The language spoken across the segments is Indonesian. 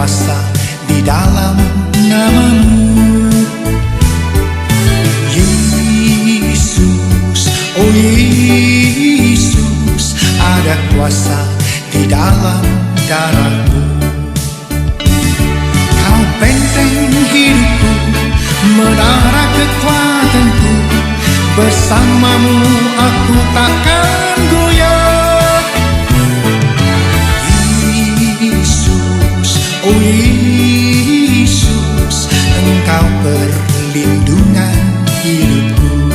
kuasa di dalam namamu. Yesus, oh Yesus, ada kuasa di dalam darahmu. Kau benteng hidupku, menara kekuatanku, bersamamu aku takkan goyah. Yesus, oh Yesus, Engkau perlindungan hidupku.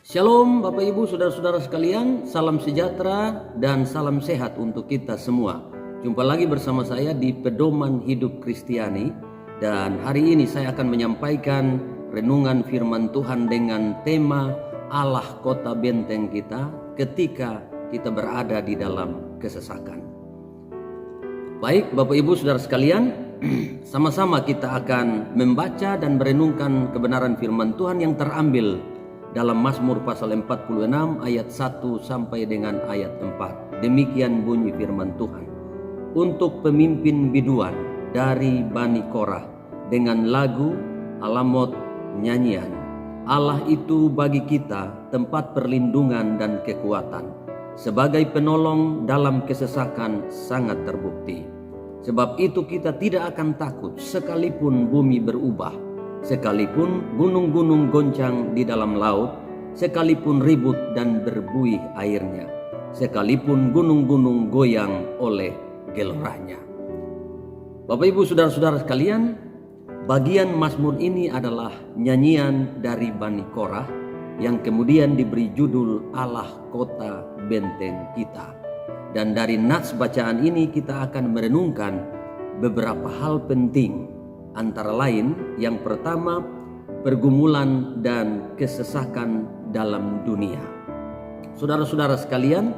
Shalom Bapak Ibu Saudara-saudara sekalian, salam sejahtera dan salam sehat untuk kita semua. Jumpa lagi bersama saya di Pedoman Hidup Kristiani, dan hari ini saya akan menyampaikan renungan firman Tuhan dengan tema Allah kota benteng kita ketika kita berada di dalam kesesakan. Baik Bapak Ibu Saudara sekalian, sama-sama kita akan membaca dan merenungkan kebenaran firman Tuhan yang terambil dalam Mazmur pasal 46 ayat 1 sampai dengan ayat 4. Demikian bunyi firman Tuhan. Untuk pemimpin biduan dari Bani Korah dengan lagu alamot nyanyian. Allah itu bagi kita tempat perlindungan dan kekuatan. Sebagai penolong dalam kesesakan sangat terbukti. Sebab itu kita tidak akan takut sekalipun bumi berubah. Sekalipun gunung-gunung goncang di dalam laut, sekalipun ribut dan berbuih airnya, sekalipun gunung-gunung goyang oleh gelorahnya. Bapak Ibu Saudara-saudara sekalian, bagian Mazmur ini adalah nyanyian dari Bani Korah yang kemudian diberi judul Allah Kota Benteng Kita. Dan dari nats bacaan ini kita akan merenungkan beberapa hal penting. Antara lain, yang pertama, pergumulan dan kesesakan dalam dunia. Saudara-saudara sekalian,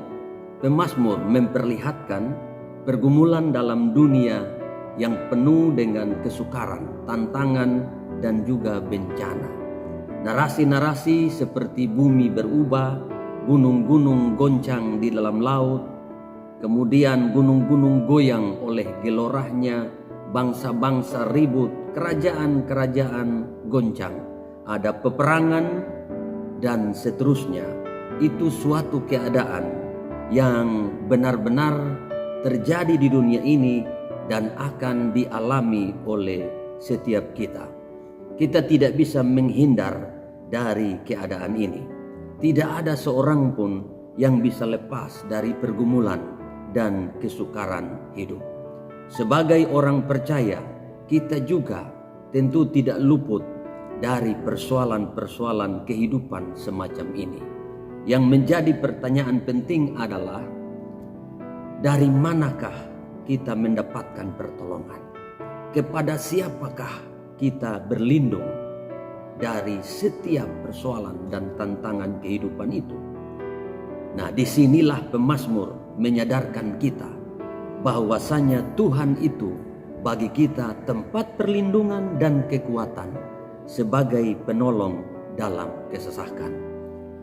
pemazmur memperlihatkan pergumulan dalam dunia yang penuh dengan kesukaran, tantangan, dan juga bencana. Narasi-narasi seperti bumi berubah, gunung-gunung goncang di dalam laut, kemudian gunung-gunung goyang oleh gelorahnya, bangsa-bangsa ribut, kerajaan-kerajaan goncang, ada peperangan dan seterusnya. Itu suatu keadaan yang benar-benar terjadi di dunia ini dan akan dialami oleh setiap kita. Kita tidak bisa menghindar dari keadaan ini. Tidak ada seorang pun yang bisa lepas dari pergumulan dan kesukaran hidup. Sebagai orang percaya, kita juga tentu tidak luput dari persoalan-persoalan kehidupan semacam ini. Yang menjadi pertanyaan penting adalah, dari manakah kita mendapatkan pertolongan? Kepada siapakah kita berlindung dari setiap persoalan dan tantangan kehidupan itu? Nah, disinilah pemazmur menyadarkan kita bahwasanya Tuhan itu bagi kita tempat perlindungan dan kekuatan sebagai penolong dalam kesesakan.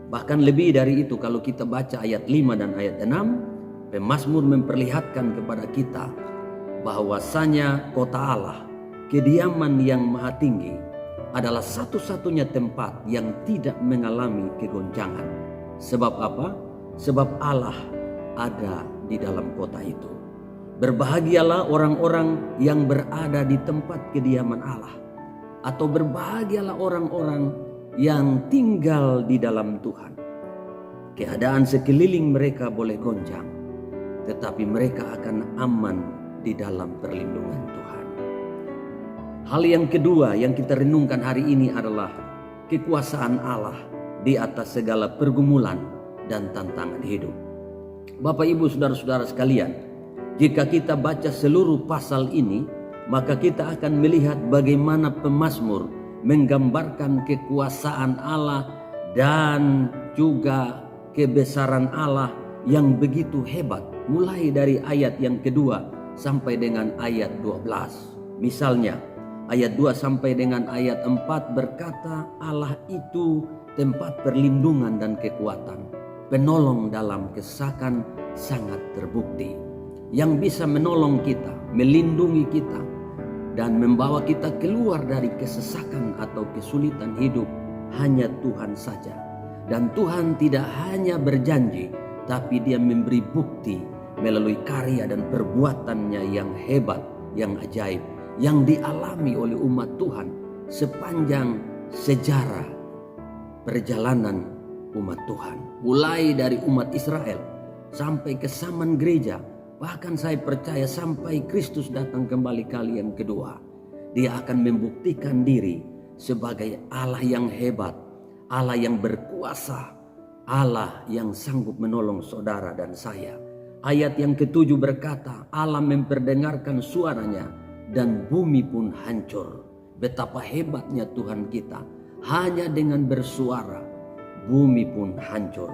Bahkan lebih dari itu, kalau kita baca ayat 5 dan ayat 6, pemazmur memperlihatkan kepada kita bahwasanya kota Allah, kediaman yang maha tinggi, adalah satu-satunya tempat yang tidak mengalami kegoncangan. Sebab apa? Sebab Allah ada di dalam kota itu. Berbahagialah orang-orang yang berada di tempat kediaman Allah, atau berbahagialah orang-orang yang tinggal di dalam Tuhan. Keadaan sekeliling mereka boleh goncang, tetapi mereka akan aman di dalam perlindungan Tuhan. Hal yang kedua yang kita renungkan hari ini adalah kekuasaan Allah di atas segala pergumulan dan tantangan hidup. Bapak, Ibu, saudara-saudara sekalian, jika kita baca seluruh pasal ini, maka kita akan melihat bagaimana pemazmur menggambarkan kekuasaan Allah dan juga kebesaran Allah yang begitu hebat. Mulai dari ayat yang kedua sampai dengan ayat 12. Misalnya ayat 2 sampai dengan ayat 4 berkata, Allah itu tempat perlindungan dan kekuatan, penolong dalam kesesakan sangat terbukti, yang bisa menolong kita, melindungi kita, dan membawa kita keluar dari kesesakan atau kesulitan hidup hanya Tuhan saja. Dan Tuhan tidak hanya berjanji, tapi Dia memberi bukti melalui karya dan perbuatannya yang hebat, yang ajaib, yang dialami oleh umat Tuhan sepanjang sejarah perjalanan umat Tuhan. Mulai dari umat Israel sampai ke zaman gereja, bahkan saya percaya sampai Kristus datang kembali kali yang kedua, Dia akan membuktikan diri sebagai Allah yang hebat, Allah yang berkuasa, Allah yang sanggup menolong saudara dan saya. Ayat yang ketujuh berkata, Allah memperdengarkan suaranya dan bumi pun hancur. Betapa hebatnya Tuhan kita, hanya dengan bersuara bumi pun hancur.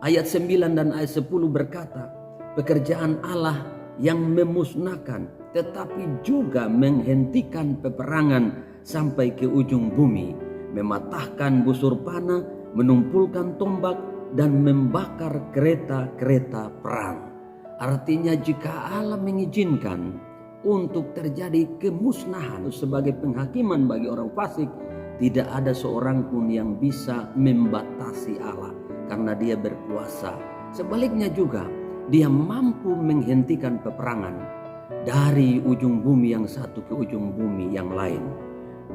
Ayat 9 dan ayat 10 berkata, pekerjaan Allah yang memusnahkan tetapi juga menghentikan peperangan sampai ke ujung bumi, mematahkan busur panah, menumpulkan tombak, dan membakar kereta-kereta perang. Artinya jika Allah mengizinkan untuk terjadi kemusnahan sebagai penghakiman bagi orang fasik, tidak ada seorang pun yang bisa membatasi Allah karena Dia berkuasa. Sebaliknya juga Dia mampu menghentikan peperangan dari ujung bumi yang satu ke ujung bumi yang lain,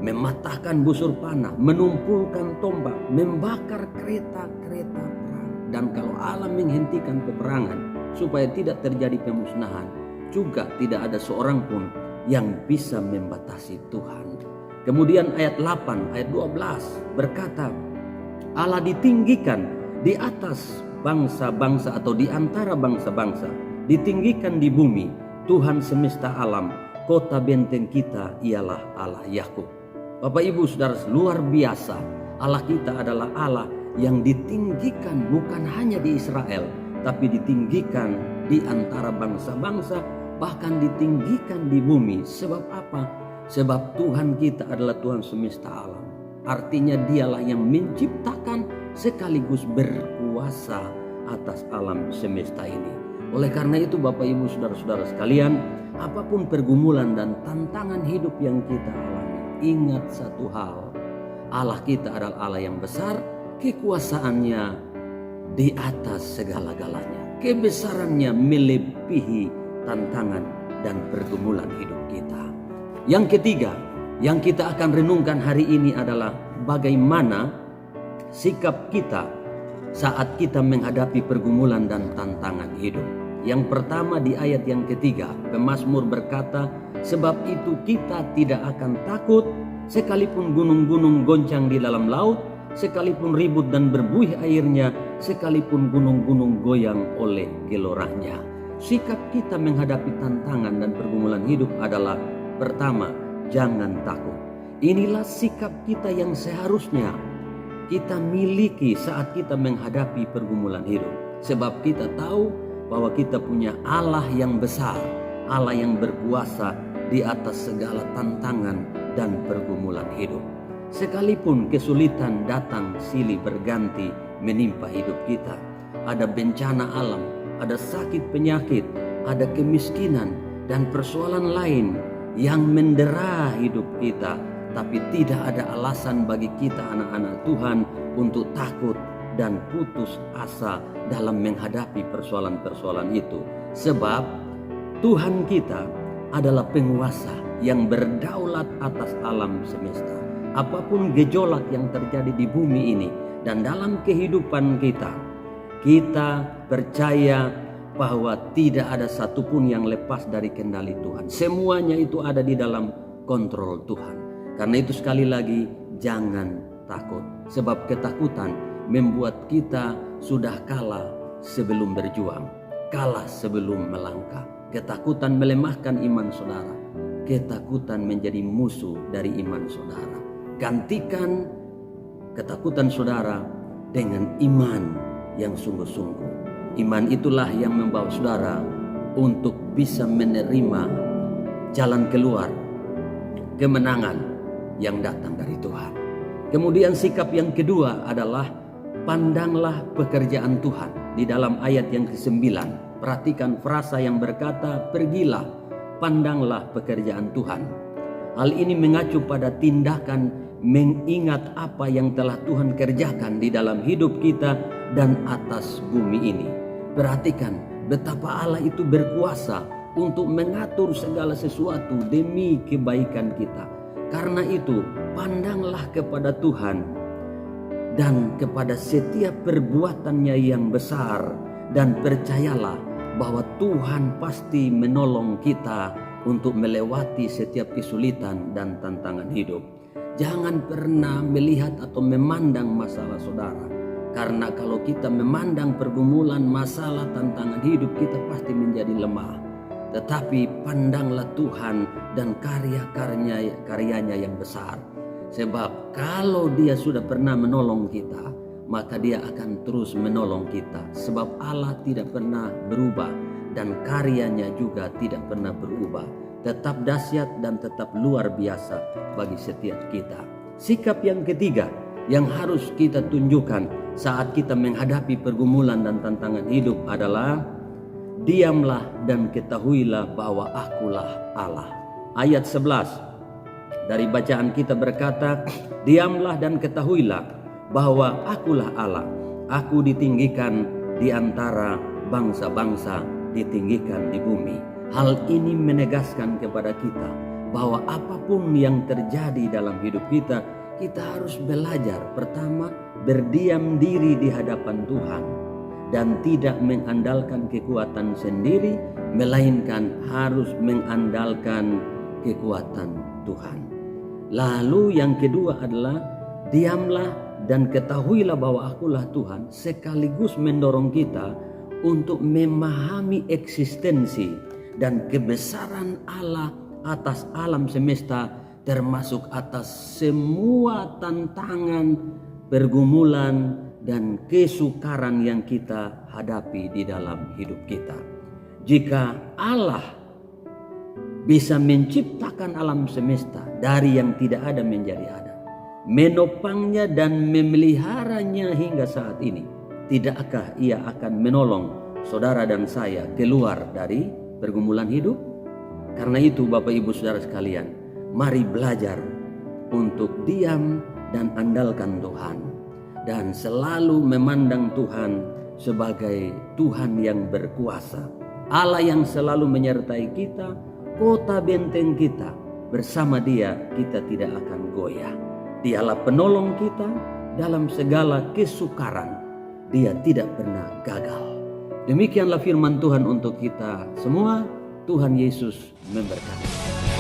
mematahkan busur panah, menumpulkan tombak, membakar kereta-kereta perang. Dan kalau Allah menghentikan peperangan supaya tidak terjadi pemusnahan, juga tidak ada seorang pun yang bisa membatasi Tuhan. Kemudian ayat 8, ayat 12 berkata, Allah ditinggikan di atas bangsa-bangsa atau di antara bangsa-bangsa, ditinggikan di bumi, Tuhan semesta alam, kota benteng kita ialah Allah Yakub. Bapak Ibu Saudara, luar biasa. Allah kita adalah Allah yang ditinggikan bukan hanya di Israel, tapi ditinggikan di antara bangsa-bangsa, bahkan ditinggikan di bumi. Sebab apa? Sebab Tuhan kita adalah Tuhan semesta alam. Artinya Dialah yang menciptakan sekaligus berkuasa atas alam semesta ini. Oleh karena itu Bapak Ibu Saudara-saudara sekalian, apapun pergumulan dan tantangan hidup yang kita alami, ingat satu hal, Allah kita adalah Allah yang besar, kekuasaannya di atas segala-galanya, kebesarannya melebihi tantangan dan pergumulan hidup kita. Yang ketiga yang kita akan renungkan hari ini adalah bagaimana sikap kita saat kita menghadapi pergumulan dan tantangan hidup. Yang pertama di ayat yang ketiga, pemazmur berkata, sebab itu kita tidak akan takut sekalipun gunung-gunung goncang di dalam laut, sekalipun ribut dan berbuih airnya, sekalipun gunung-gunung goyang oleh geloranya. Sikap kita menghadapi tantangan dan pergumulan hidup adalah pertama, jangan takut. Inilah sikap kita yang seharusnya kita miliki saat kita menghadapi pergumulan hidup. Sebab kita tahu bahwa kita punya Allah yang besar, Allah yang berkuasa di atas segala tantangan dan pergumulan hidup. Sekalipun kesulitan datang silih berganti menimpa hidup kita, ada bencana alam, ada sakit penyakit, ada kemiskinan dan persoalan lain yang mendera hidup kita, tapi tidak ada alasan bagi kita anak-anak Tuhan untuk takut dan putus asa dalam menghadapi persoalan-persoalan itu. Sebab Tuhan kita adalah penguasa yang berdaulat atas alam semesta. Apapun gejolak yang terjadi di bumi ini dan dalam kehidupan kita, kita percaya bahwa tidak ada satupun yang lepas dari kendali Tuhan. Semuanya itu ada di dalam kontrol Tuhan. Karena itu sekali lagi jangan takut. Sebab ketakutan membuat kita sudah kalah sebelum berjuang, kalah sebelum melangkah. Ketakutan melemahkan iman saudara. Ketakutan menjadi musuh dari iman saudara. Gantikan ketakutan saudara dengan iman yang sungguh-sungguh. Iman itulah yang membawa saudara untuk bisa menerima jalan keluar, kemenangan yang datang dari Tuhan. Kemudian sikap yang kedua adalah pandanglah pekerjaan Tuhan. Di dalam ayat yang ke-9, perhatikan frasa yang berkata, pergilah, pandanglah pekerjaan Tuhan. Hal ini mengacu pada tindakan mengingat apa yang telah Tuhan kerjakan di dalam hidup kita dan atas bumi ini. Perhatikan betapa Allah itu berkuasa untuk mengatur segala sesuatu demi kebaikan kita. Karena itu, pandanglah kepada Tuhan dan kepada setiap perbuatannya yang besar, dan percayalah bahwa Tuhan pasti menolong kita untuk melewati setiap kesulitan dan tantangan hidup. Jangan pernah melihat atau memandang masalah saudara, karena kalau kita memandang pergumulan, masalah, tantangan hidup, kita pasti menjadi lemah. Tetapi pandanglah Tuhan dan karya-karyanya yang besar. Sebab kalau Dia sudah pernah menolong kita, maka Dia akan terus menolong kita. Sebab Allah tidak pernah berubah dan karyanya juga tidak pernah berubah. Tetap dahsyat dan tetap luar biasa bagi setiap kita. Sikap yang ketiga yang harus kita tunjukkan saat kita menghadapi pergumulan dan tantangan hidup adalah diamlah dan ketahuilah bahwa akulah Allah. Ayat 11 dari bacaan kita berkata, diamlah dan ketahuilah bahwa akulah Allah. Aku ditinggikan di antara bangsa-bangsa, ditinggikan di bumi. Hal ini menegaskan kepada kita bahwa apapun yang terjadi dalam hidup kita, kita harus belajar pertama berdiam diri di hadapan Tuhan dan tidak mengandalkan kekuatan sendiri, melainkan harus mengandalkan kekuatan Tuhan. Lalu yang kedua adalah diamlah dan ketahuilah bahwa akulah Tuhan, sekaligus mendorong kita untuk memahami eksistensi dan kebesaran Allah atas alam semesta, termasuk atas semua tantangan, pergumulan, dan kesukaran yang kita hadapi di dalam hidup kita. Jika Allah bisa menciptakan alam semesta dari yang tidak ada menjadi ada, menopangnya dan memeliharanya hingga saat ini, tidakkah Ia akan menolong saudara dan saya keluar dari pergumulan hidup? Karena itu Bapak Ibu Saudara sekalian, mari belajar untuk diam dan andalkan Tuhan, dan selalu memandang Tuhan sebagai Tuhan yang berkuasa, Allah yang selalu menyertai kita, kota benteng kita. Bersama Dia kita tidak akan goyah. Dialah penolong kita dalam segala kesukaran. Dia tidak pernah gagal. Demikianlah firman Tuhan untuk kita semua. Tuhan Yesus memberkati.